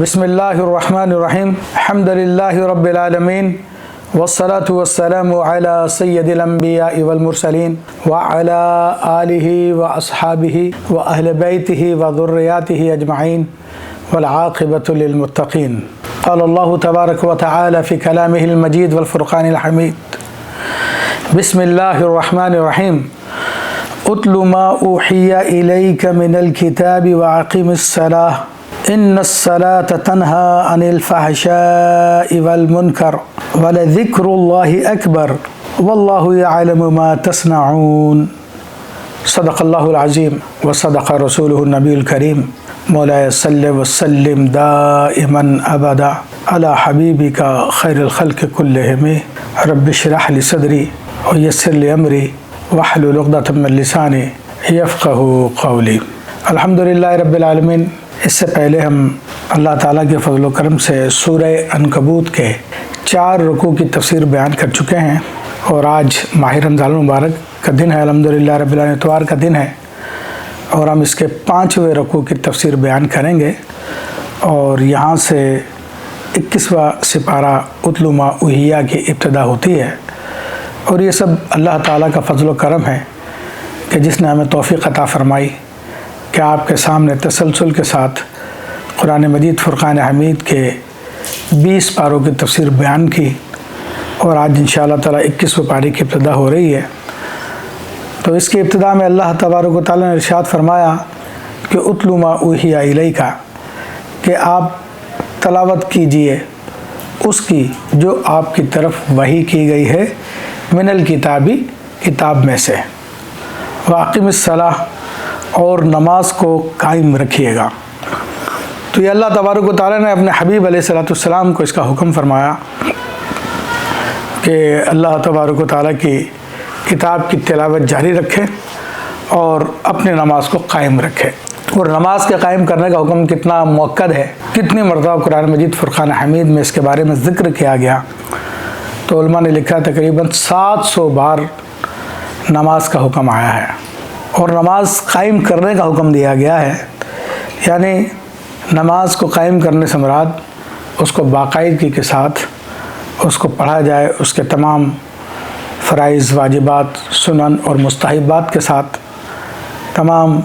بسم اللہ الرحمن الرحیم الحمد للہ رب العالمین والصلاة والسلام علی سید الانبیاء والمرسلین وعلی آلہ واصحابہ واہل بیتہ وذریاتہ اجمعین والعاقبۃ للمتقین. قال اللہ تبارک وتعالی فی کلامہ المجید والفرقان الحمید. بسم اللہ الرحمن الرحیم. اتل ما اوحی الیک من الکتاب واقم الصلاۃ ان الصلاۃ تنہی عن الفحشاء والمنکر ولذکر اللہ اکبر واللہ یعلم ما تصنعون. صدق اللہ العظیم وصدق رسولہ النبی الکریم. مولاي صل وسلم دائما ابدا علی حبیبک خیر الخلق کلہم. رب اشرح لی صدری ویسر لی امری واحلل عقدۃ من لسانی یفقہوا قولی. الحمدللہ رب العالمین. اس سے پہلے ہم اللہ تعالیٰ کے فضل و کرم سے سورہ عنکبوت کے 4 رکوع کی تفسیر بیان کر چکے ہیں، اور آج ماہ رمضان المبارک کا دن ہے. الحمدللہ رب العالمین اتوار کا دن ہے، اور ہم اس کے 5ویں رکوع کی تفسیر بیان کریں گے. اور یہاں سے 21واں سپارہ اتل ما اوحی کی ابتدا ہوتی ہے. اور یہ سب اللہ تعالیٰ کا فضل و کرم ہے کہ جس نے ہمیں توفیق عطا فرمائی کہ آپ کے سامنے تسلسل کے ساتھ قرآن مجید فرقان حمید کے 20 پاروں کی تفسیر بیان کی، اور آج انشاءاللہ تعالیٰ 21ویں پارے کی ابتدا ہو رہی ہے. تو اس کی ابتدا میں اللہ تبارک و تعالیٰ نے ارشاد فرمایا کہ اتل ما اوحی الیک، کہ آپ تلاوت کیجئے اس کی جو آپ کی طرف وحی کی گئی ہے، من الکتابی، کتاب میں سے، واقم الصلاۃ، اور نماز کو قائم رکھیے گا. تو یہ اللہ تبارک و تعالیٰ نے اپنے حبیب علیہ السلام کو اس کا حکم فرمایا کہ اللہ تبارک و تعالیٰ کی کتاب کی تلاوت جاری رکھے اور اپنے نماز کو قائم رکھے. اور نماز کے قائم کرنے کا حکم کتنا مؤکد ہے، کتنی مرتبہ قرآن مجید فرقان حمید میں اس کے بارے میں ذکر کیا گیا. تو علماء نے لکھا تقریباً 700 بار نماز کا حکم آیا ہے، اور نماز قائم کرنے کا حکم دیا گیا ہے. یعنی نماز کو قائم کرنے سے مراد اس کو باقاعدگی کے ساتھ اس کو پڑھا جائے، اس کے تمام فرائض، واجبات، سنن اور مستحبات کے ساتھ تمام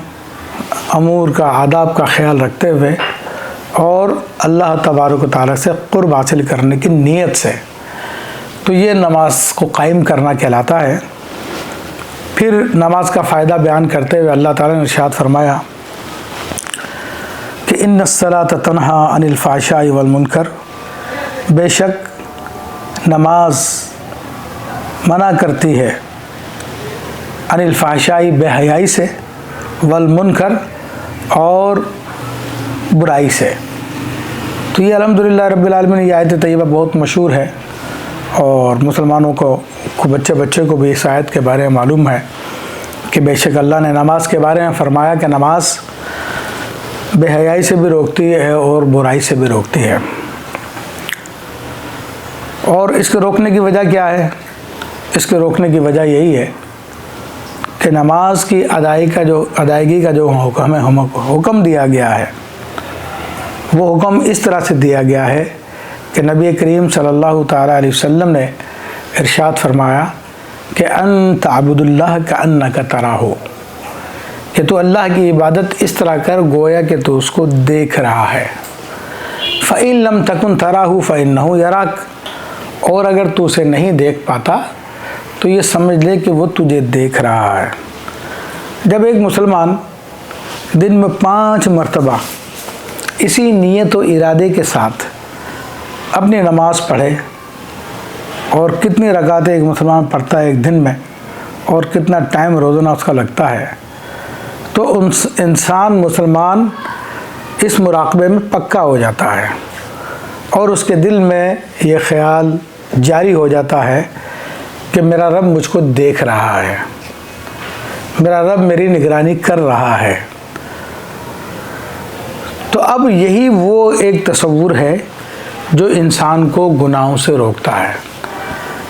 امور کا، آداب کا خیال رکھتے ہوئے، اور اللہ تبارک و تعالیٰ سے قرب حاصل کرنے کی نیت سے. تو یہ نماز کو قائم کرنا کہلاتا ہے. پھر نماز کا فائدہ بیان کرتے ہوئے اللہ تعالیٰ نے ارشاد فرمایا کہ ان الصلاۃ تنہی عن الفحشاء والمنکر، بے شک نماز منع کرتی ہے عن الفحشاء، بے حیائی سے، والمنکر، اور برائی سے. تو یہ الحمدللہ رب العالمین یہ آیت طیبہ بہت مشہور ہے، اور مسلمانوں کو بچے کو بھی اس آیت کے بارے میں معلوم ہے کہ بے شک اللہ نے نماز کے بارے میں فرمایا کہ نماز بے حیائی سے بھی روکتی ہے اور برائی سے بھی روکتی ہے. اور اس کے روکنے کی وجہ کیا ہے؟ اس کے روکنے کی وجہ یہی ہے کہ نماز کی ادائیگی کا جو حکم دیا گیا ہے، وہ حکم اس طرح سے دیا گیا ہے کہ نبی کریم صلی اللہ تعالیٰ علیہ وسلم نے ارشاد فرمایا کہ ان تعبد اللہ کأنک تراہ، کہ تو اللہ کی عبادت اس طرح کر گویا کہ تو اس کو دیکھ رہا ہے. فإن لم تکن تراہ فإنہ یراک، اور اگر تو اسے نہیں دیکھ پاتا تو یہ سمجھ لے کہ وہ تجھے دیکھ رہا ہے. جب ایک مسلمان دن میں 5 مرتبہ اسی نیت و ارادے کے ساتھ اپنی نماز پڑھے، اور کتنی رکعتیں ایک مسلمان پڑھتا ہے ایک دن میں، اور کتنا ٹائم روزانہ اس کا لگتا ہے، تو انسان مسلمان اس مراقبے میں پکا ہو جاتا ہے، اور اس کے دل میں یہ خیال جاری ہو جاتا ہے کہ میرا رب مجھ کو دیکھ رہا ہے، میرا رب میری نگرانی کر رہا ہے. تو اب یہی وہ ایک تصور ہے جو انسان کو گناہوں سے روکتا ہے.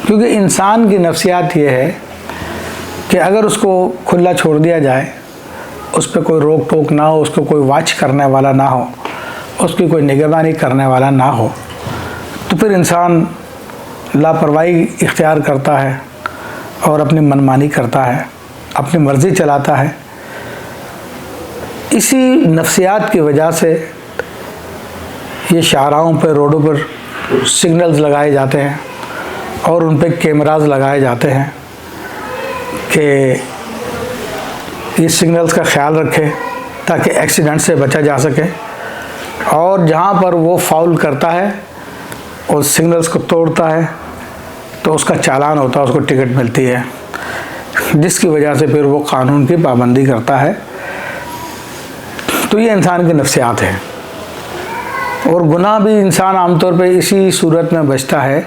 کیونکہ انسان کی نفسیات یہ ہے کہ اگر اس کو کھلا چھوڑ دیا جائے، اس پہ کوئی روک ٹوک نہ ہو، اس کو کوئی واچ کرنے والا نہ ہو، اس کی کوئی نگہبانی کرنے والا نہ ہو، تو پھر انسان لاپرواہی اختیار کرتا ہے اور اپنی منمانی کرتا ہے، اپنی مرضی چلاتا ہے۔ اسی نفسیات کی وجہ سے یہ شاہراہوں پہ، روڈوں پر سگنلز لگائے جاتے ہیں اور ان پہ کیمراز لگائے جاتے ہیں کہ یہ سگنلز کا خیال رکھے تاکہ ایکسیڈنٹ سے بچا جا سکے، اور جہاں پر وہ فاؤل کرتا ہے اور سگنلز کو توڑتا ہے تو اس کا چالان ہوتا ہے، اس کو ٹکٹ ملتی ہے، جس کی وجہ سے پھر وہ قانون کی پابندی کرتا ہے۔ تو یہ انسان کی نفسیات ہے، اور گناہ بھی انسان عام طور پہ اسی صورت میں بچتا ہے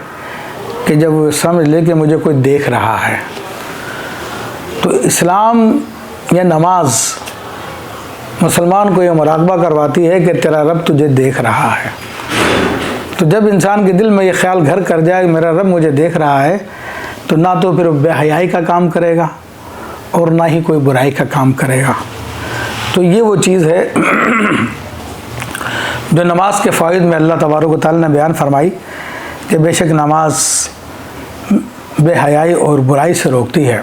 کہ جب وہ سمجھ لے کہ مجھے کوئی دیکھ رہا ہے۔ تو اسلام یا نماز مسلمان کو یہ مراقبہ کرواتی ہے کہ تیرا رب تجھے دیکھ رہا ہے۔ تو جب انسان کے دل میں یہ خیال گھر کر جائے کہ میرا رب مجھے دیکھ رہا ہے، تو نہ تو پھر بے حیائی کا کام کرے گا اور نہ ہی کوئی برائی کا کام کرے گا۔ تو یہ وہ چیز ہے جو نماز کے فوائد میں اللہ تبارک و تعالیٰ نے بیان فرمائی کہ بے شک نماز بے حیائی اور برائی سے روکتی ہے۔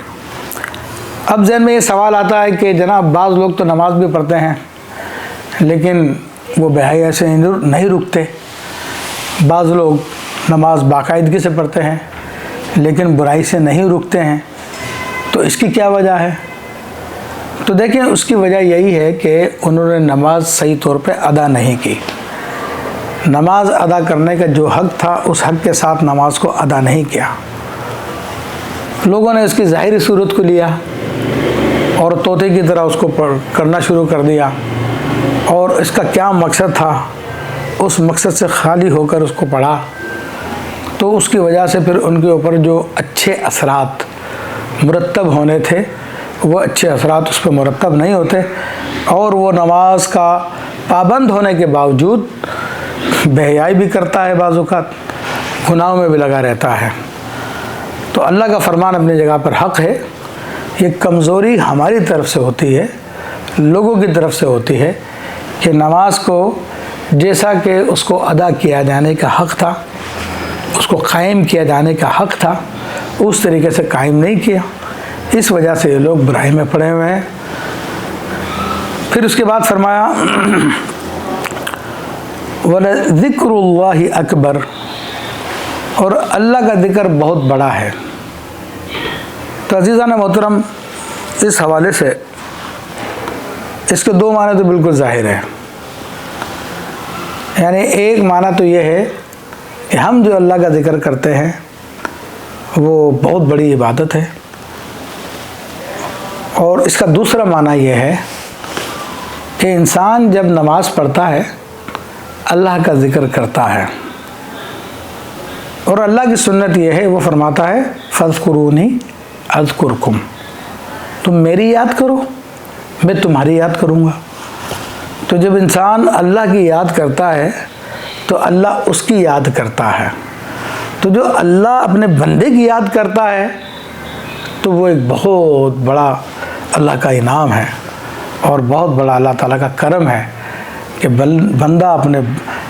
اب ذہن میں یہ سوال آتا ہے کہ جناب بعض لوگ تو نماز بھی پڑھتے ہیں لیکن وہ بے حیائی سے نہیں رکتے، بعض لوگ نماز باقاعدگی سے پڑھتے ہیں لیکن برائی سے نہیں رکتے ہیں، تو اس کی کیا وجہ ہے؟ تو دیکھیں، اس کی وجہ یہی ہے کہ انہوں نے نماز صحیح طور پہ ادا نہیں کی۔ نماز ادا کرنے کا جو حق تھا اس حق کے ساتھ نماز کو ادا نہیں کیا۔ لوگوں نے اس کی ظاہری صورت کو لیا اور طوطے کی طرح اس کو کرنا شروع کر دیا، اور اس کا کیا مقصد تھا اس مقصد سے خالی ہو کر اس کو پڑھا، تو اس کی وجہ سے پھر ان کے اوپر جو اچھے اثرات مرتب ہونے تھے وہ اچھے اثرات اس پہ مرتب نہیں ہوتے، اور وہ نماز کا پابند ہونے کے باوجود بے حیائی بھی کرتا ہے، بعض اوقات گناہوں میں بھی لگا رہتا ہے۔ تو اللہ کا فرمان اپنی جگہ پر حق ہے، یہ کمزوری ہماری طرف سے ہوتی ہے، لوگوں کی طرف سے ہوتی ہے کہ نماز کو جیسا کہ اس کو ادا کیا جانے کا حق تھا، اس کو قائم کیا جانے کا حق تھا، اس طریقے سے قائم نہیں کیا، اس وجہ سے یہ لوگ برائی میں پڑے ہوئے ہیں۔ پھر اس کے بعد فرمایا وَلَذِكْرُ اللَّهِ اکبر، اور اللہ کا ذکر بہت بڑا ہے۔ تو عزیزان محترم، اس حوالے سے اس کے دو معنی تو بالکل ظاہر ہیں، یعنی ایک معنی تو یہ ہے کہ ہم جو اللہ کا ذکر کرتے ہیں وہ بہت بڑی عبادت ہے، اور اس کا دوسرا معنی یہ ہے کہ انسان جب نماز پڑھتا ہے اللہ کا ذکر کرتا ہے، اور اللہ کی سنت یہ ہے، وہ فرماتا ہے فَاذْكُرُونِي اذکرکم، تم میری یاد کرو میں تمہاری یاد کروں گا۔ تو جب انسان اللہ کی یاد کرتا ہے تو اللہ اس کی یاد کرتا ہے۔ تو جو اللہ اپنے بندے کی یاد کرتا ہے تو وہ ایک بہت بڑا اللہ کا انعام ہے اور بہت بڑا اللہ تعالیٰ کا کرم ہے کہ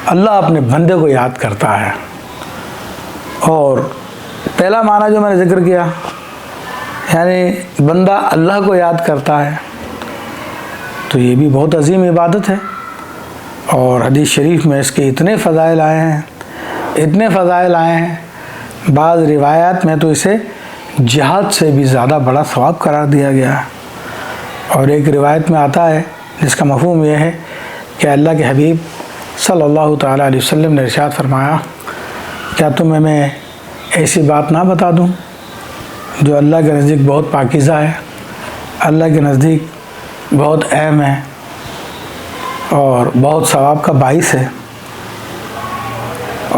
اللہ اپنے بندے کو یاد کرتا ہے۔ اور پہلا معنی جو میں نے ذکر کیا، یعنی بندہ اللہ کو یاد کرتا ہے، تو یہ بھی بہت عظیم عبادت ہے، اور حدیث شریف میں اس کے اتنے فضائل آئے ہیں، بعض روایات میں تو اسے جہاد سے بھی زیادہ بڑا ثواب قرار دیا گیا ہے۔ اور ایک روایت میں آتا ہے جس کا مفہوم یہ ہے کہ اللہ کے حبیب صلی اللہ تعالیٰ علیہ وسلم نے ارشاد فرمایا، کیا تمہیں میں ایسی بات نہ بتا دوں جو اللہ کے نزدیک بہت پاکیزہ ہے، اللہ کے نزدیک بہت اہم ہے اور بہت ثواب کا باعث ہے،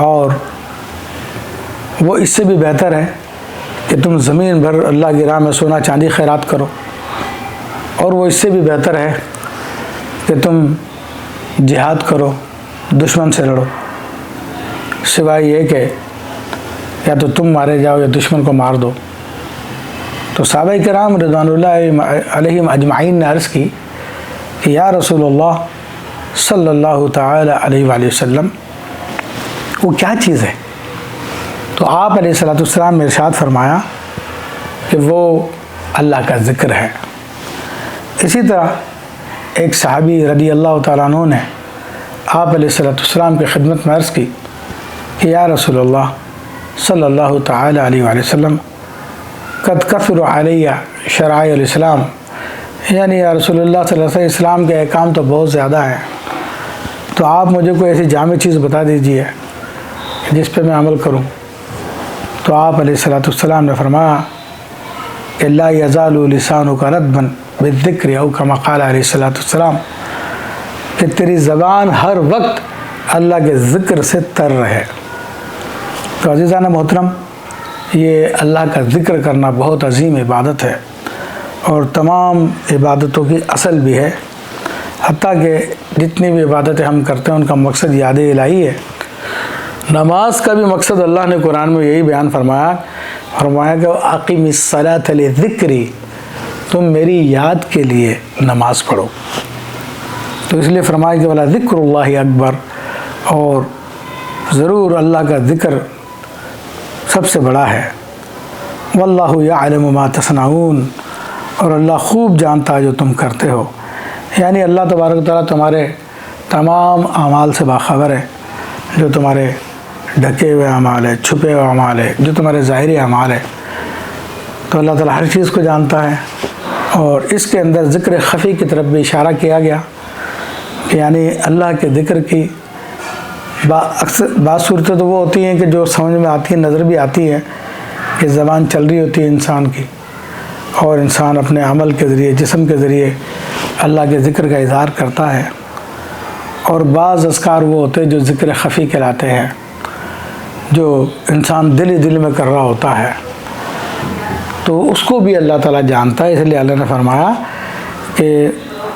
اور وہ اس سے بھی بہتر ہے کہ تم زمین بھر اللہ کی راہ میں سونا چاندی خیرات کرو، اور وہ اس سے بھی بہتر ہے کہ تم جہاد کرو، دشمن سے لڑو، سوائے یہ کہ یا تو تم مارے جاؤ یا دشمن کو مار دو۔ تو صحابہ کرام رضوان اللہ علیہم اجمعین نے عرض کی کہ یا رسول اللہ، صلی اللہ تعالی علیہ وآلہ وسلم وہ کیا چیز ہے؟ تو آپ علیہ الصلوۃ والسلام نے ارشاد فرمایا کہ وہ اللہ کا ذکر ہے۔ اسی طرح ایک صحابی رضی اللہ تعالیٰ عنہ نے آپ علیہ الصلوۃ والسلام کی خدمت میں عرض کی کہ یا رسول اللہ صلی اللہ تعالی علیہ وآلہ وسلم قد کثر علیہ شرائع الاسلام، یعنی یا رسول اللہ صلی اللہ علیہ وسلم اسلام کے احکام تو بہت زیادہ ہیں، تو آپ مجھے کوئی ایسی جامع چیز بتا دیجیے جس پہ میں عمل کروں۔ تو آپ علیہ الصلوۃ والسلام نے فرمایا کہ لا یزال لسانک رطبا بالذکر او کما قال علیہ الصلوۃ والسلام، کہ تیری زبان ہر وقت اللہ کے ذکر سے تر رہے۔ تو عزیزان محترم، یہ اللہ کا ذکر کرنا بہت عظیم عبادت ہے اور تمام عبادتوں کی اصل بھی ہے، حتیٰ کہ جتنی بھی عبادتیں ہم کرتے ہیں ان کا مقصد یاد الہی ہے۔ نماز کا بھی مقصد اللہ نے قرآن میں یہی بیان فرمایا کہ اقیم الصلاۃ لذکری، تم میری یاد کے لیے نماز پڑھو۔ تو اس لیے فرمایا کہ ولا ذکر اللہ اکبر، اور ضرور اللہ کا ذکر سب سے بڑا ہے۔ واللہ یعلم ما تصنعون، اور اللہ خوب جانتا ہے جو تم کرتے ہو، یعنی اللہ تبارک و تعالیٰ تمہارے تمام اعمال سے باخبر ہے، جو تمہارے ڈھکے ہوئے اعمال ہے، چھپے ہوئے اعمال ہے، جو تمہارے ظاہری اعمال ہے، تو اللہ تعالیٰ ہر چیز کو جانتا ہے۔ اور اس کے اندر ذکر خفی کی طرف بھی اشارہ کیا گیا کہ یعنی اللہ کے ذکر کی بعض صورتیں تو وہ ہوتی ہیں کہ جو سمجھ میں آتی ہیں، نظر بھی آتی ہے کہ زبان چل رہی ہوتی ہے انسان کی، اور انسان اپنے عمل کے ذریعے، جسم کے ذریعے اللہ کے ذکر کا اظہار کرتا ہے۔ اور بعض اذکار وہ ہوتے ہیں جو ذکر خفی کہلاتے ہیں، جو انسان دل ہی دل میں کر رہا ہوتا ہے، تو اس کو بھی اللہ تعالیٰ جانتا ہے۔ اس لیے اللہ نے فرمایا کہ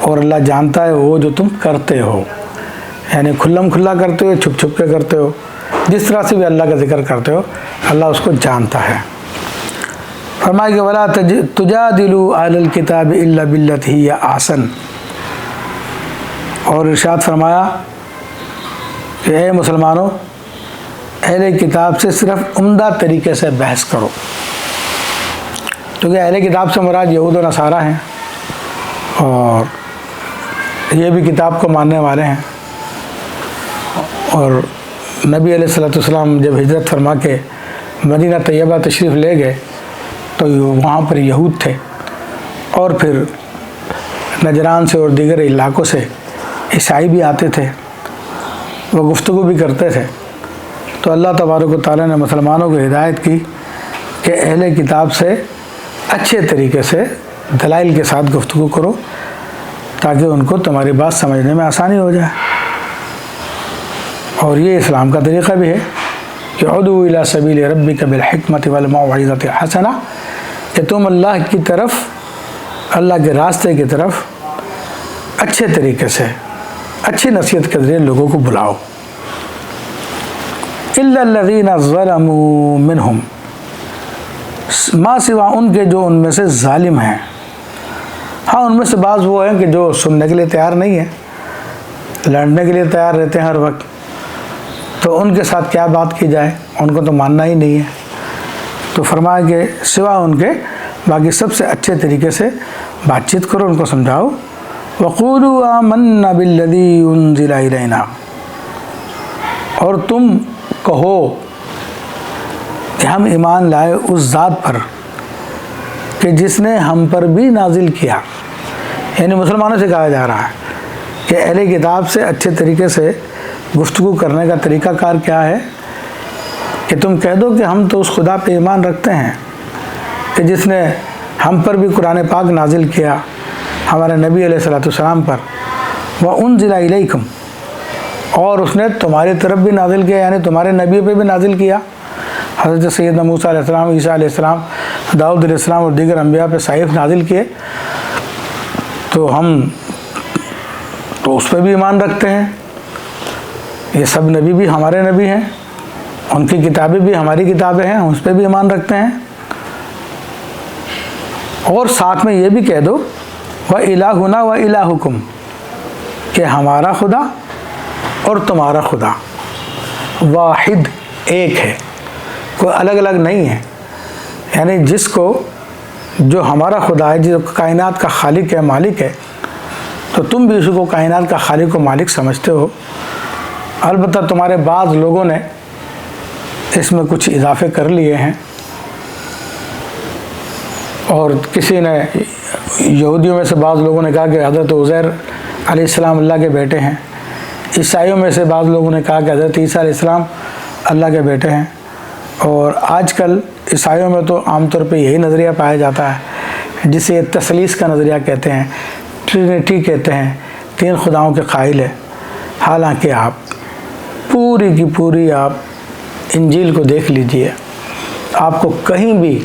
اور اللہ جانتا ہے وہ جو تم کرتے ہو، یعنی کھلم کھلا کرتے ہو، چھپ چھپ کے کرتے ہو، جس طرح سے بھی اللہ کا ذکر کرتے ہو اللہ اس کو جانتا ہے۔ فرمایا کہ وَلَا تُجَادِلُوا أَهْلَ الْكِتَابِ إِلَّا بِالَّتِي هِيَ أَحْسَنُ، اور ارشاد فرمایا کہ اے مسلمانوں، اہل کتاب سے صرف عمدہ طریقے سے بحث کرو، کیونکہ اہل کتاب سے مراد یہود و نصارہ ہیں، اور یہ بھی کتاب کو ماننے والے ہیں۔ اور نبی علیہ الصلوۃ والسلام جب ہجرت فرما کے مدینہ طیبہ تشریف لے گئے تو وہاں پر یہود تھے، اور پھر نجران سے اور دیگر علاقوں سے عیسائی بھی آتے تھے، وہ گفتگو بھی کرتے تھے۔ تو اللہ تبارک و تعالیٰ نے مسلمانوں کو ہدایت کی کہ اہل کتاب سے اچھے طریقے سے دلائل کے ساتھ گفتگو کرو، تاکہ ان کو تمہاری بات سمجھنے میں آسانی ہو جائے۔ اور یہ اسلام کا طریقہ بھی ہے کہ ادعو الی سبیل ربک بالحکمۃ والموعظۃ الحسنہ، کہ تم اللہ کی طرف، اللہ کے راستے کی طرف اچھے طریقے سے، اچھی نصیحت کے ذریعے لوگوں کو بلاؤ۔ الا الذین ظلموا منہم، ما سوا ان کے جو ان میں سے ظالم ہیں۔ ہاں، ان میں سے بعض وہ ہیں کہ جو سننے کے لیے تیار نہیں ہیں، لڑنے کے لیے تیار رہتے ہیں ہر وقت، تو ان کے ساتھ کیا بات کی جائے، ان کو تو ماننا ہی نہیں ہے۔ تو فرمایا کہ سوا ان کے باقی سب سے اچھے طریقے سے بات چیت کرو، ان کو سمجھاؤ۔ وَقُولُوا آمَنَّا بِالَّذِي أُنزِلَ إِلَيْنَا، اور تم کہو کہ ہم ایمان لائے اس ذات پر کہ جس نے ہم پر بھی نازل کیا، یعنی مسلمانوں سے کہا جا رہا ہے کہ اہل کتاب سے اچھے طریقے سے گفتگو کرنے کا طریقہ کار کیا ہے کہ تم کہہ دو کہ ہم تو اس خدا پہ ایمان رکھتے ہیں کہ جس نے ہم پر بھی قرآن پاک نازل کیا، ہمارے نبی علیہ الصلوۃ والسلام پر، وَأُنزِلَ إِلَيْكُمْ، اور اس نے تمہاری طرف بھی نازل کیا، یعنی تمہارے نبی پہ بھی نازل کیا۔ حضرت سیدنا موسیٰ علیہ السلام، عیسیٰ علیہ السلام، داؤد علیہ السلام اور دیگر انبیاء پہ صحائف نازل کیے، تو ہم تو اس پہ بھی ایمان رکھتے ہیں۔ یہ سب نبی بھی ہمارے نبی ہیں، ان کی کتابیں بھی ہماری کتابیں ہیں، اس پہ بھی ایمان رکھتے ہیں۔ اور ساتھ میں یہ بھی کہہ دو وَإِلَٰهُنَا وَإِلَٰهُكُمْ، کہ ہمارا خدا اور تمہارا خدا واحد ایک ہے، کوئی الگ الگ نہیں ہے۔ یعنی جس کو جو ہمارا خدا ہے، جو کائنات کا خالق ہے، مالک ہے، تو تم بھی اسی کو کائنات کا خالق و مالک سمجھتے ہو۔ البتہ تمہارے بعض لوگوں نے اس میں کچھ اضافے کر لیے ہیں، اور کسی نے یہودیوں میں سے بعض لوگوں نے کہا کہ حضرت عزیر علیہ السلام اللہ کے بیٹے ہیں، عیسائیوں میں سے بعض لوگوں نے کہا کہ حضرت عیسیٰ علیہ السلام اللہ کے بیٹے ہیں، اور آج کل عیسائیوں میں تو عام طور پہ یہی نظریہ پایا جاتا ہے جسے تثلیث کا نظریہ کہتے ہیں، ٹرینٹی کہتے ہیں، تین خداؤں کے قائل ہے۔ حالانکہ آپ پوری کی پوری آپ انجیل کو دیکھ لیجئے، آپ کو کہیں بھی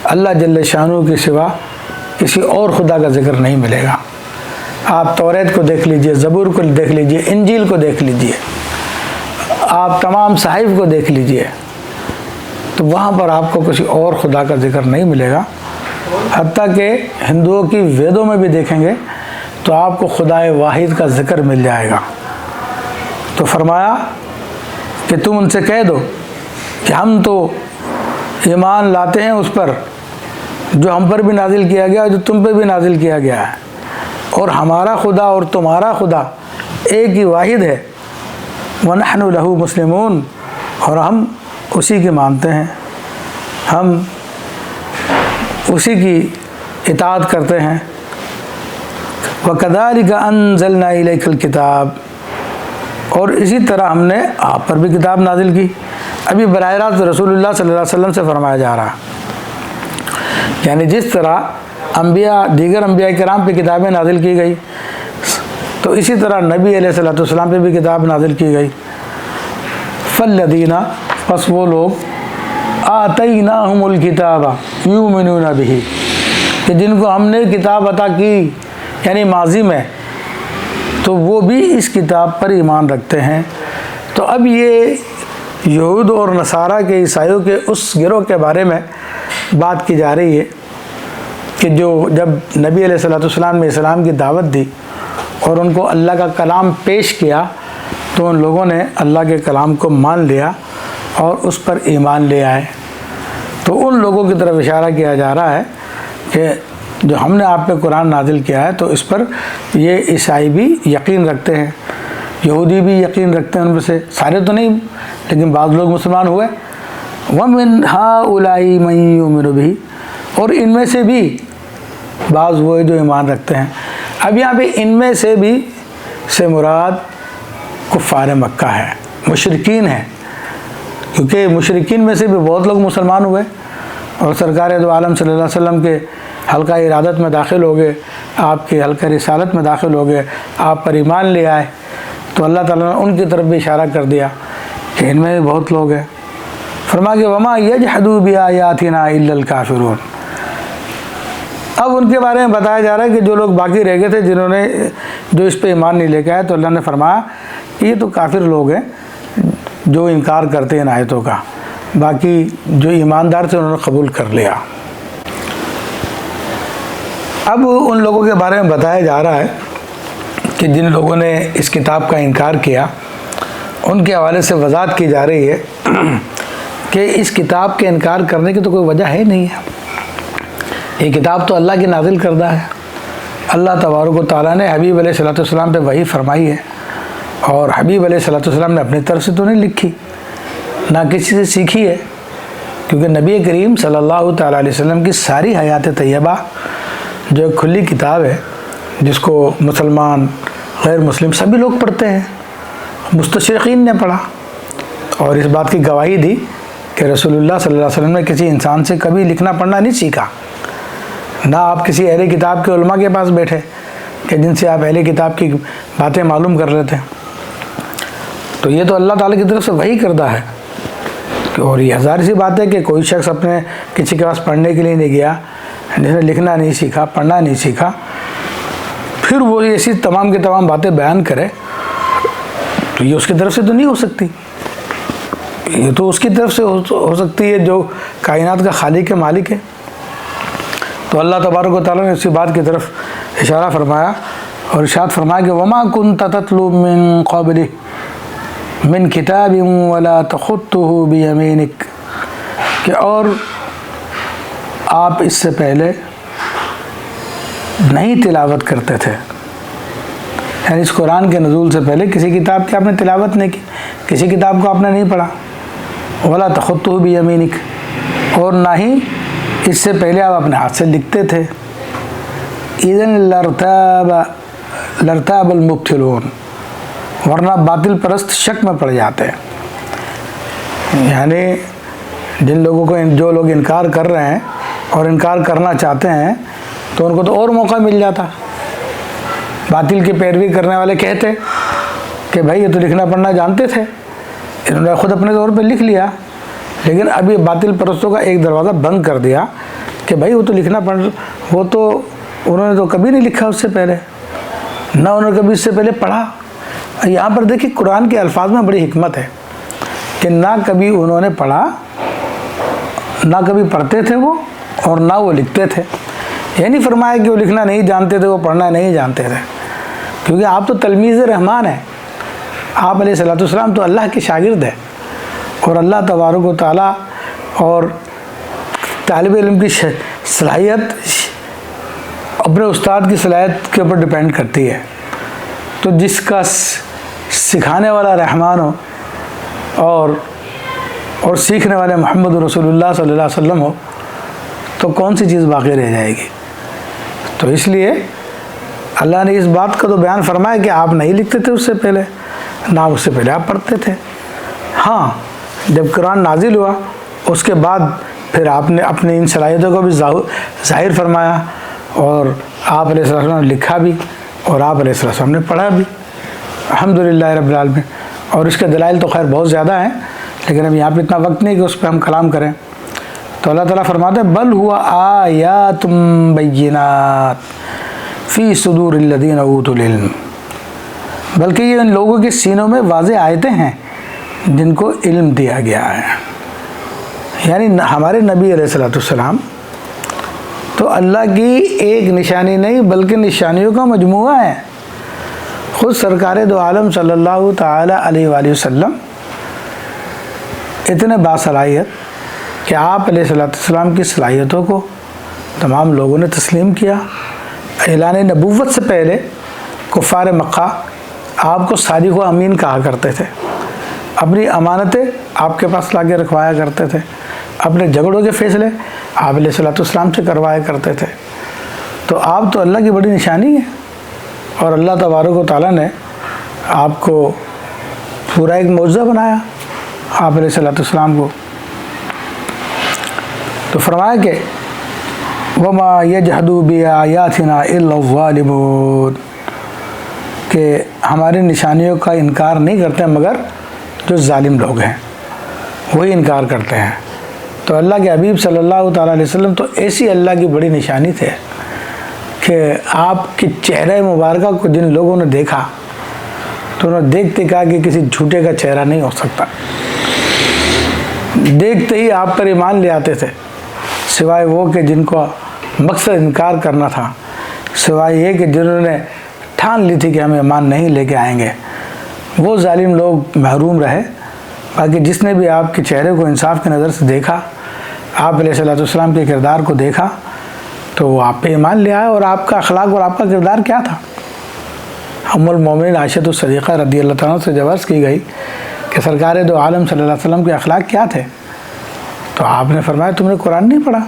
اللہ جل شانہ کے سوا کسی اور خدا کا ذکر نہیں ملے گا۔ آپ توریت کو دیکھ لیجئے، زبور کو دیکھ لیجئے، انجیل کو دیکھ لیجئے، آپ تمام صحائف کو دیکھ لیجئے، تو وہاں پر آپ کو کسی اور خدا کا ذکر نہیں ملے گا۔ حتیٰ کہ ہندوؤں کی ویدوں میں بھی دیکھیں گے تو آپ کو خدا واحد کا ذکر مل جائے گا۔ تو فرمایا کہ تم ان سے کہہ دو کہ ہم تو ایمان لاتے ہیں اس پر جو ہم پر بھی نازل کیا گیا، جو تم پہ بھی نازل کیا گیا ہے، اور ہمارا خدا اور تمہارا خدا ایک ہی واحد ہے، وَنَحْنُ لَهُ مُسْلِمُونَ، اور ہم اسی کی مانتے ہیں، ہم اسی کی اطاعت کرتے ہیں۔ وَكَذَلِكَ أَنزَلْنَا إِلَيْكَ الْكِتَابَ، اور اسی طرح ہم نے آپ پر بھی کتاب نازل کی۔ ابھی براہ راست رسول اللہ صلی اللہ علیہ وسلم سے فرمایا جا رہا، یعنی جس طرح دیگر انبیاء کرام پہ کتابیں نازل کی گئی، تو اسی طرح نبی علیہ الصلوۃ والسلام پہ بھی کتاب نازل کی گئی۔ فَالَّذِينَ، پس وہ لوگ، آتَيْنَاهُمُ الْكِتَابَ يُؤْمِنُونَ بِهِ، کہ جن کو ہم نے کتاب عطا کی، یعنی ماضی میں، تو وہ بھی اس کتاب پر ایمان رکھتے ہیں۔ تو اب یہ یہود اور نصارہ کے، عیسائیوں کے اس گروہ کے بارے میں بات کی جا رہی ہے کہ جو جب نبی علیہ الصلوۃ والسلام نے اسلام کی دعوت دی اور ان کو اللہ کا کلام پیش کیا، تو ان لوگوں نے اللہ کے کلام کو مان لیا اور اس پر ایمان لے آئے۔ تو ان لوگوں کی طرف اشارہ کیا جا رہا ہے کہ جو ہم نے آپ پہ قرآن نازل کیا ہے، تو اس پر یہ عیسائی بھی یقین رکھتے ہیں، یہودی بھی یقین رکھتے ہیں، ان میں سے سارے تو نہیں لیکن بعض لوگ مسلمان ہوئے۔ وَمِنْ هَؤُلَاءِ مَن يُؤْمِنُ بِهِ، اور ان میں سے بھی بعض وہ جو ایمان رکھتے ہیں۔ اب یہاں پہ ان میں سے بھی سے مراد کفار مکہ ہے، مشرکین ہیں، کیونکہ مشرکین میں سے بھی بہت لوگ مسلمان ہوئے اور سرکار دو عالم صلی اللہ علیہ وسلم کے حلقہ ارادت میں داخل ہو گئے، آپ کے حلقہ رسالت میں داخل ہو گئے، آپ پر ایمان لے آئے۔ تو اللہ تعالیٰ نے ان کی طرف بھی اشارہ کر دیا کہ ان میں بھی بہت لوگ ہیں۔ فرمایا کہ وَمَا يَجْحَدُ بِآيَاتِنَا إِلَّا الْكَافِرُونَ، اب ان کے بارے میں بتایا جا رہا ہے کہ جو لوگ باقی رہ گئے تھے، جنہوں نے جو اس پہ ایمان نہیں لے کے آئے، تو اللہ نے فرمایا کہ یہ تو کافر لوگ ہیں جو انکار کرتے ہیں ان آیتوں کا، باقی جو ایماندار تھے انہوں نے قبول کر لیا۔ اب ان لوگوں کے بارے میں بتایا جا رہا ہے کہ جن لوگوں نے اس کتاب کا انکار کیا، ان کے حوالے سے وضاحت کی جا رہی ہے کہ اس کتاب کے انکار کرنے کی تو کوئی وجہ ہے نہیں ہے۔ یہ کتاب تو اللہ کی نازل کردہ ہے، اللہ تبارک و تعالیٰ نے حبیب علیہ الصلوۃ والسلام پہ وحی فرمائی ہے، اور حبیب علیہ الصلوۃ والسلام نے اپنی طرف سے تو نہیں لکھی، نہ کسی سے سیکھی ہے، کیونکہ نبی کریم صلی اللہ تعالیٰ علیہ وسلم کی ساری حیات طیبہ جو ایک کھلی کتاب ہے، جس کو مسلمان، غیر مسلم سبھی لوگ پڑھتے ہیں، مستشرقین نے پڑھا اور اس بات کی گواہی دی کہ رسول اللہ صلی اللہ علیہ وسلم نے کسی انسان سے کبھی لکھنا پڑھنا نہیں سیکھا، نہ آپ کسی اہل کتاب کے علماء کے پاس بیٹھے کہ جن سے آپ اہل کتاب کی باتیں معلوم کر لیتے ہیں۔ تو یہ تو اللہ تعالیٰ کی طرف سے وحی کردہ ہے، اور یہ ہزار سی بات ہے کہ کوئی شخص اپنے کسی کے پاس پڑھنے کے لیے نہیں گیا، جس نے لکھنا نہیں سیکھا، پڑھنا نہیں سیکھا، پھر وہ ایسی تمام کی تمام باتیں بیان کرے، تو یہ اس کی طرف سے تو نہیں ہو سکتی، یہ تو اس کی طرف سے ہو سکتی ہے جو کائنات کا خالق ہے، مالک ہے۔ تو اللہ تبارک و تعالیٰ نے اسی بات کی طرف اشارہ فرمایا، اور ارشاد فرمایا کہ وما كنت تتلو من قبله من کتاب ولا تخطه بیمینک، کہ اور آپ اس سے پہلے نہیں تلاوت کرتے تھے، یعنی اس قرآن کے نزول سے پہلے کسی کتاب کی آپ نے تلاوت نہیں کی، کسی کتاب کو آپ نے نہیں پڑھا، ولا تخطه بیمینک، اور نہ ہی اس سے پہلے آپ اپنے ہاتھ سے لکھتے تھے، اذن لارتاب المبطلون، ورنہ باطل پرست شک میں پڑ جاتے ہیں۔ یعنی جن لوگوں کو جو لوگ انکار کر رہے ہیں اور انکار کرنا چاہتے ہیں تو ان کو تو اور موقع مل جاتا۔ باطل کی پیروی کرنے والے کہتے کہ بھائی یہ تو لکھنا پڑھنا جانتے تھے، انہوں نے خود اپنے طور پہ لکھ لیا، لیکن اب یہ باطل پرستوں کا ایک دروازہ بند کر دیا کہ بھائی وہ تو لکھنا وہ تو انہوں نے تو کبھی نہیں لکھا اس سے پہلے، نہ انہوں نے کبھی اس سے پہلے پڑھا۔ یہاں پر دیکھیں قرآن کے الفاظ میں بڑی حکمت ہے کہ نہ کبھی انہوں نے پڑھا، نہ کبھی پڑھتے تھے وہ، اور نہ وہ لکھتے تھے۔ یہ نہیں فرمایا کہ وہ لکھنا نہیں جانتے تھے، وہ پڑھنا نہیں جانتے تھے، کیونکہ آپ تو تلمیذ رحمان ہیں، آپ علیہ الصلوۃ والسلام تو اللہ کے شاگرد ہیں، اور اللہ تبارک و تعالیٰ اور طالب علم کی صلاحیت اپنے استاد کی صلاحیت کے اوپر ڈیپینڈ کرتی ہے۔ تو جس کا سکھانے والا رحمان ہو اور سیکھنے والے محمد رسول اللہ صلی اللہ علیہ وسلم ہو تو کون سی چیز باقی رہ جائے گی؟ تو اس لیے اللہ نے اس بات کا تو بیان فرمایا کہ آپ نہیں لکھتے تھے اس سے پہلے، نہ اس سے پہلے آپ پڑھتے تھے۔ ہاں جب قرآن نازل ہوا اس کے بعد پھر آپ نے اپنی ان صلاحیتوں کو بھی ظاہر فرمایا، اور آپ علیہ السلام نے لکھا بھی، اور آپ علیہ السلام نے پڑھا بھی، الحمدللہ رب العالمین۔ اور اس کے دلائل تو خیر بہت زیادہ ہیں، لیکن اب یہاں پہ اتنا وقت نہیں کہ اس پہ ہم کلام کریں۔ تو اللہ تعالیٰ فرماتے ہیں بل ہوا آیات بینات فی صدور الذین اوتوا العلم، بلکہ یہ ان لوگوں کے سینوں میں واضح آیتیں ہیں جن کو علم دیا گیا ہے۔ یعنی ہمارے نبی علیہ السلام تو اللہ کی ایک نشانی نہیں بلکہ نشانیوں کا مجموعہ ہے۔ خود سرکار دو عالم صلی اللہ تعالی علیہ وآلہ وسلم اتنے باصلاحیت کہ آپ علیہ السلام کی صلاحیتوں کو تمام لوگوں نے تسلیم کیا۔ اعلان نبوت سے پہلے کفار مکہ آپ کو صادق و امین کہا کرتے تھے، اپنی امانتیں آپ کے پاس لا کے رکھوایا کرتے تھے، اپنے جھگڑوں کے فیصلے آپ علیہ السلام سے کروایا کرتے تھے۔ تو آپ تو اللہ کی بڑی نشانی ہے، اور اللہ تبارک و تعالیٰ نے آپ کو پورا ایک معجزہ بنایا آپ علیہ السلام کو۔ تو فرمایا کہ وما یجحدوا بآیاتنا الا الظالمون، کہ ہماری نشانیوں کا انکار نہیں کرتے مگر جو ظالم لوگ ہیں وہی انکار کرتے ہیں۔ تو اللہ کے حبیب صلی اللہ تعالیٰ علیہ وسلم تو ایسی اللہ کی بڑی نشانی تھے کہ آپ کے چہرہ مبارکہ کو جن لوگوں نے دیکھا تو انہوں نے دیکھتے کہا کہ کسی جھوٹے کا چہرہ نہیں ہو سکتا، دیکھتے ہی آپ پر ایمان لے آتے تھے، سوائے وہ کہ جن کو مقصد انکار کرنا تھا، سوائے یہ کہ جنہوں نے ٹھان لی تھی کہ ہم ایمان نہیں لے کے آئیں گے، وہ ظالم لوگ محروم رہے۔ باقی جس نے بھی آپ کے چہرے کو انصاف کی نظر سے دیکھا، آپ علیہ السلام کے کردار کو دیکھا، تو وہ آپ پہ ایمان لے آئے۔ اور آپ کا اخلاق اور آپ کا کردار کیا تھا؟ ام المومنین عائشہ الصدیقہ رضی اللہ تعالیٰ سے جب عرض کی گئی کہ سرکار دو عالم صلی اللہ علیہ وسلم کے اخلاق کیا تھے، تو آپ نے فرمایا تم نے قرآن نہیں پڑھا،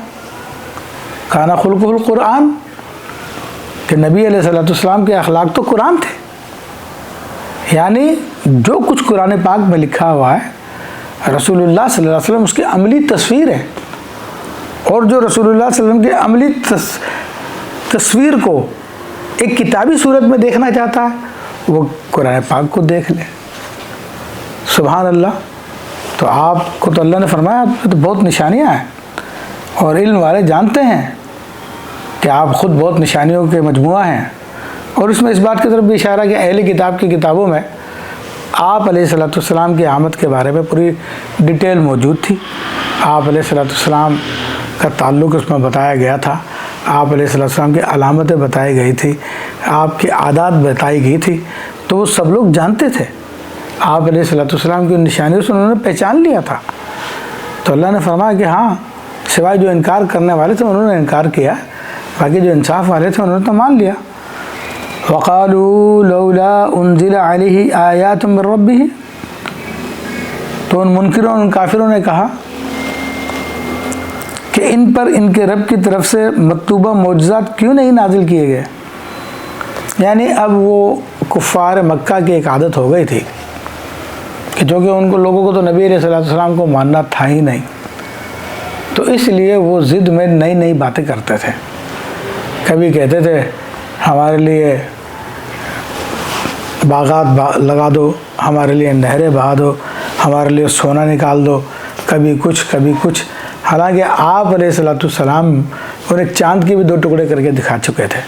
کانا خلقہ القرآن، کہ نبی علیہ السلام کے اخلاق تو قرآن تھے۔ یعنی جو کچھ قرآن پاک میں لکھا ہوا ہے رسول اللہ صلی اللہ علیہ وسلم اس کی عملی تصویر ہے، اور جو رسول اللہ صلی اللہ علیہ وسلم کی عملی تصویر کو ایک کتابی صورت میں دیکھنا چاہتا ہے وہ قرآن پاک کو دیکھ لے۔ سبحان اللہ۔ تو آپ کو تو اللہ نے فرمایا آپ تو بہت نشانیاں ہیں، اور علم والے جانتے ہیں کہ آپ خود بہت نشانیوں کے مجموعہ ہیں۔ اور اس میں اس بات کی طرف بھی اشارہ کہ اہل کتاب کی کتابوں میں آپ علیہ السلام کی آمد کے بارے میں پوری ڈیٹیل موجود تھی، آپ علیہ السلام کا تعلق اس میں بتایا گیا تھا، آپ علیہ السلام کی علامتیں بتائی گئی تھی، آپ کی عادات بتائی گئی تھی، تو وہ سب لوگ جانتے تھے۔ آپ علیہ السلام کی نشانیوں سے انہوں نے پہچان لیا تھا۔ تو اللہ نے فرمایا کہ ہاں، سوائے جو انکار کرنے والے تھے انہوں نے انکار کیا، باقی جو انصاف والے تھے انہوں نے تو مان لیا۔ وَقَالُوا لَوْلَا أُنزِلَ عَلَيْهِ آيَاتٌ مِّن رَّبِّهِ، تو ان منکروں ان کافروں نے کہا کہ ان پر ان کے رب کی طرف سے مطلوبہ معجزات کیوں نہیں نازل کیے گئے؟ یعنی اب وہ کفار مکہ کی ایک عادت ہو گئی تھی کہ جو کہ ان کو لوگوں کو تو نبی علیہ السلام کو ماننا تھا ہی نہیں، تو اس لیے وہ ضد میں نئی نئی باتیں کرتے تھے۔ کبھی کہتے تھے ہمارے لیے باغات لگا دو، ہمارے لیے نہریں بہا دو، ہمارے لیے سونا نکال دو، کبھی کچھ۔ حالانکہ آپ علیہ السلام انہیں چاند کے بھی 2 ٹکڑے کر کے دکھا چکے تھے،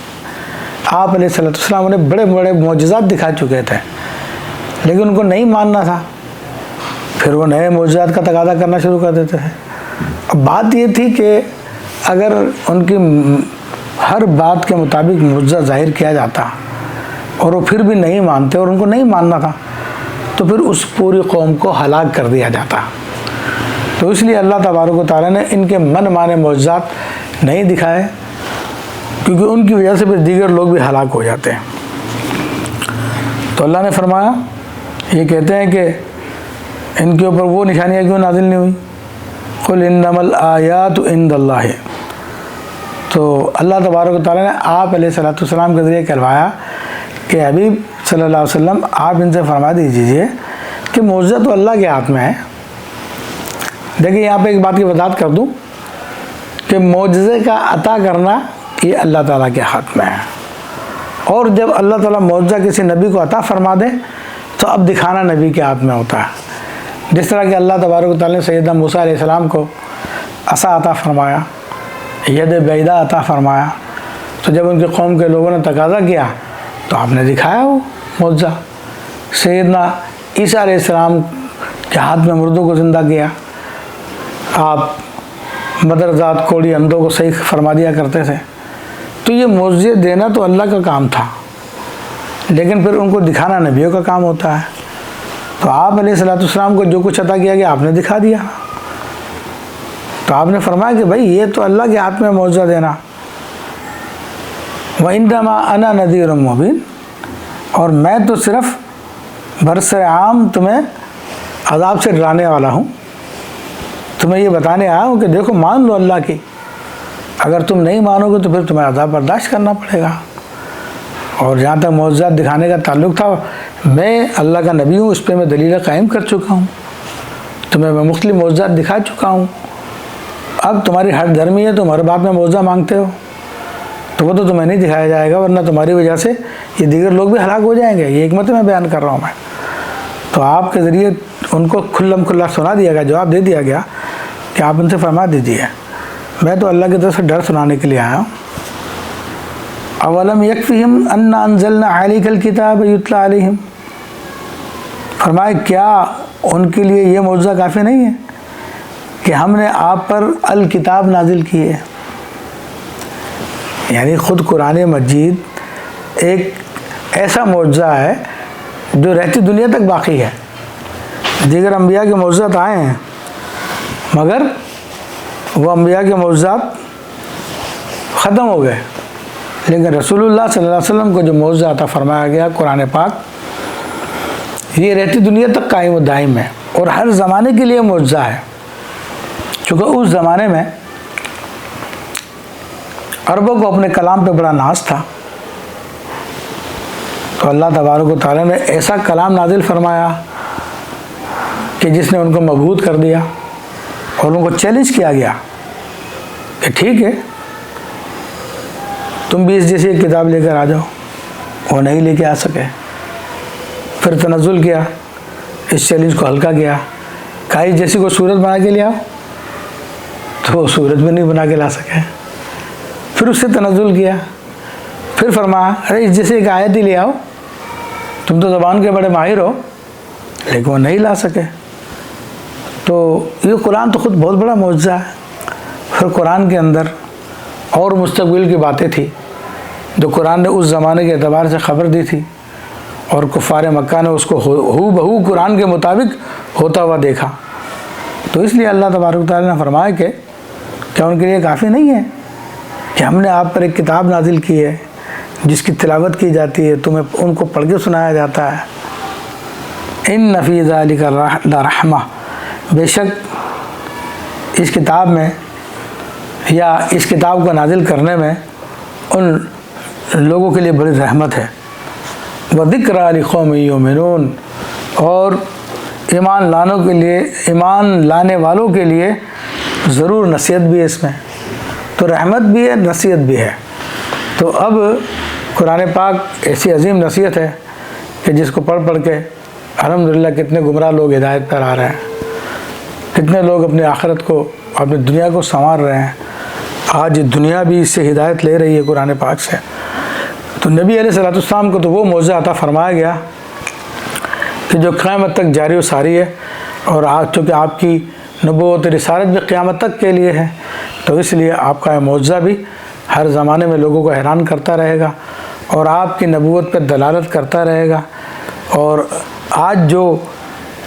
آپ علیہ السلام انہیں بڑے بڑے معجزات دکھا چکے تھے، لیکن ان کو نہیں ماننا تھا، پھر وہ نئے معجزات کا تقاضا کرنا شروع کر دیتے تھے۔ اب بات یہ تھی کہ اگر ان کی ہر بات کے مطابق معجزہ ظاہر کیا جاتا اور وہ پھر بھی نہیں مانتے اور ان کو نہیں ماننا تھا، تو پھر اس پوری قوم کو ہلاک کر دیا جاتا۔ تو اس لیے اللہ تبارک و تعالیٰ نے ان کے من مانے معجزات نہیں دکھائے، کیونکہ ان کی وجہ سے پھر دیگر لوگ بھی ہلاک ہو جاتے ہیں۔ تو اللہ نے فرمایا، یہ کہتے ہیں کہ ان کے اوپر وہ نشانیاں کیوں نازل نہیں ہوئی؟ قُلْ إِنَّمَا الْآيَاتُ عِندَ اللَّهِ، تو اللہ تبارک و تعالیٰ نے آپ علیہ السلام کے ذریعے کہلوایا کہ حبیب صلی اللہ علیہ وسلم آپ ان سے فرما دیجیے کہ معجزہ تو اللہ کے ہاتھ میں ہے۔ دیکھیں یہاں پہ ایک بات کی وضاحت کر دوں کہ معجزے کا عطا کرنا یہ اللہ تعالیٰ کے ہاتھ میں ہے، اور جب اللہ تعالیٰ معجزہ کسی نبی کو عطا فرما دے تو اب دکھانا نبی کے ہاتھ میں ہوتا ہے۔ جس طرح کہ اللہ تبارک و تعالیٰ نے سیدنا موسیٰ علیہ السلام کو عصا عطا فرمایا، ید بیضا عطا فرمایا، تو جب ان کے قوم کے لوگوں نے تقاضا کیا تو آپ نے دکھایا وہ معجزہ۔ سیدنا عیسیٰ علیہ السلام کے ہاتھ میں مردوں کو زندہ کیا، آپ مدرزات کوڑی اندھوں کو صحیح فرما دیا کرتے تھے۔ تو یہ معجزے دینا تو اللہ کا کام تھا، لیکن پھر ان کو دکھانا نبیوں کا کام ہوتا ہے۔ تو آپ علیہ السلام کو جو کچھ عطا کیا گیا آپ نے دکھا دیا، تو آپ نے فرمایا کہ بھائی یہ تو اللہ کے ہاتھ میں معجزہ دینا۔ وَإِنَّمَا أَنَا نَذِيرٌ مُّبِينٌ، اور میں تو صرف برسر عام تمہیں عذاب سے ڈرانے والا ہوں، تمہیں یہ بتانے آیا ہوں کہ دیکھو مان لو اللہ کی، اگر تم نہیں مانو گے تو پھر تمہیں عذاب برداشت کرنا پڑے گا۔ اور جہاں تک معجزات دکھانے کا تعلق تھا، میں اللہ کا نبی ہوں، اس پہ میں دلیل قائم کر چکا ہوں، تمہیں میں مختلف معجزات دکھا چکا ہوں۔ اب تمہاری ہر دھرمی ہے، تم ہر بات میں معجزہ مانگتے ہو، تو وہ تو تمہیں نہیں دکھایا جائے گا، ورنہ تمہاری وجہ سے یہ دیگر لوگ بھی ہلاک ہو جائیں گے۔ یہ حکمت میں بیان کر رہا ہوں میں۔ تو آپ کے ذریعے ان کو کھلم کھلا سنا دیا گیا، جواب دے دیا گیا کہ آپ ان سے فرما دیجیے میں تو اللہ کی طرف سے ڈر سنانے کے لیے آیا ہوں۔ اولم یکفہم انا انزلنا علیک الکتاب یتلی علیہم، فرمائے کیا ان کے لیے یہ معجزہ کافی نہیں ہے کہ ہم نے آپ پر الکتاب نازل کی ہے؟ یعنی خود قرآن مجید ایک ایسا معجزہ ہے جو رہتی دنیا تک باقی ہے۔ دیگر انبیاء کے معجزات آئے ہیں، مگر وہ انبیاء کے معجزات ختم ہو گئے، لیکن رسول اللہ صلی اللہ علیہ وسلم کو جو معجزہ عطا فرمایا گیا قرآن پاک، یہ رہتی دنیا تک قائم و دائم ہے اور ہر زمانے کے لیے معجزہ ہے۔ چونکہ اس زمانے میں عربوں کو اپنے کلام پہ بڑا ناز تھا، تو اللہ تبارک و تعالیٰ نے ایسا کلام نازل فرمایا کہ جس نے ان کو مبہوت کر دیا، اور ان کو چیلنج کیا گیا کہ ٹھیک ہے تم بھی اس جیسی ایک کتاب لے کر آ جاؤ۔ وہ نہیں لے کے آ سکے، پھر تنزل کیا، اس چیلنج کو ہلکا کیا، کہا اس جیسی کو صورت بنا کے لے آؤ، تو وہ صورت بھی نہیں بنا کے لا سکے۔ پھر اس سے تنزل کیا، پھر فرمایا ارے اس جیسے ایک آیت ہی لے آؤ، تم تو زبان کے بڑے ماہر ہو، لیکن وہ نہیں لا سکے۔ تو یہ قرآن تو خود بہت بڑا معجزہ ہے۔ پھر قرآن کے اندر اور مستقبل کی باتیں تھی جو قرآن نے اس زمانے کے اعتبار سے خبر دی تھی، اور کفار مکہ نے اس کو ہو بہو قرآن کے مطابق ہوتا ہوا دیکھا۔ تو اس لیے اللہ تبارک و تعالیٰ نے فرمایا کہ کیا ان کے لیے کافی نہیں ہے کہ ہم نے آپ پر ایک کتاب نازل کی ہے جس کی تلاوت کی جاتی ہے، تمہیں ان کو پڑھ کے سنایا جاتا ہے۔ ان فی ذلک لرحمہ، بے شک اس کتاب میں یا اس کتاب کو نازل کرنے میں ان لوگوں کے لیے بڑی رحمت ہے۔ وذکریٰ لقوم یؤمنون، اور ایمان لانے والوں کے لیے ضرور نصیحت بھی ہے اس میں، تو رحمت بھی ہے، نصیحت بھی ہے۔ تو اب قرآن پاک ایسی عظیم نصیحت ہے کہ جس کو پڑھ کے الحمدللہ کتنے گمراہ لوگ ہدایت پر آ رہے ہیں، کتنے لوگ اپنی آخرت کو، اپنی دنیا کو سنوار رہے ہیں۔ آج دنیا بھی اس سے ہدایت لے رہی ہے قرآن پاک سے۔ تو نبی علیہ الصلوۃ والسلام کو تو وہ معجزہ عطا فرمایا گیا کہ جو قیامت تک جاری و ساری ہے، اور آج چونکہ آپ کی نبوت رسالت بھی قیامت تک کے لیے ہے، تو اس لیے آپ کا یہ معجزہ بھی ہر زمانے میں لوگوں کو حیران کرتا رہے گا اور آپ کی نبوت پہ دلالت کرتا رہے گا۔ اور آج جو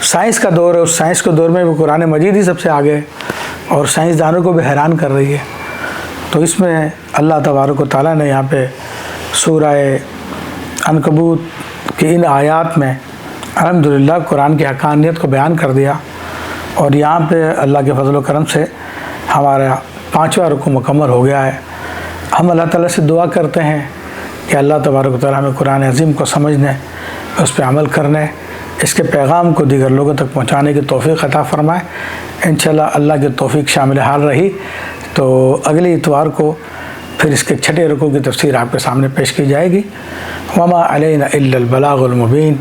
سائنس کا دور ہے، اس سائنس کے دور میں بھی قرآن مجید ہی سب سے آگے ہے اور سائنسدانوں کو بھی حیران کر رہی ہے۔ تو اس میں اللہ تبارک و تعالیٰ نے یہاں پہ سورہ عنکبوت کی ان آیات میں الحمدللہ قرآن کی حقانیت کو بیان کر دیا، اور یہاں پہ اللہ کے فضل و کرم سے ہمارا 5واں رکوع مکمل ہو گیا ہے۔ ہم اللہ تعالیٰ سے دعا کرتے ہیں کہ اللہ تبارک و تعالیٰ ہمیں قرآن عظیم کو سمجھنے، اس پہ عمل کرنے، اس کے پیغام کو دیگر لوگوں تک پہنچانے کی توفیق عطا فرمائے۔ انشاءاللہ اللہ کی توفیق شامل حال رہی تو اگلی اتوار کو پھر اس کے 6 رکوع کی تفسیر آپ کے سامنے پیش کی جائے گی۔ وما علینا الا البلاغ المبین۔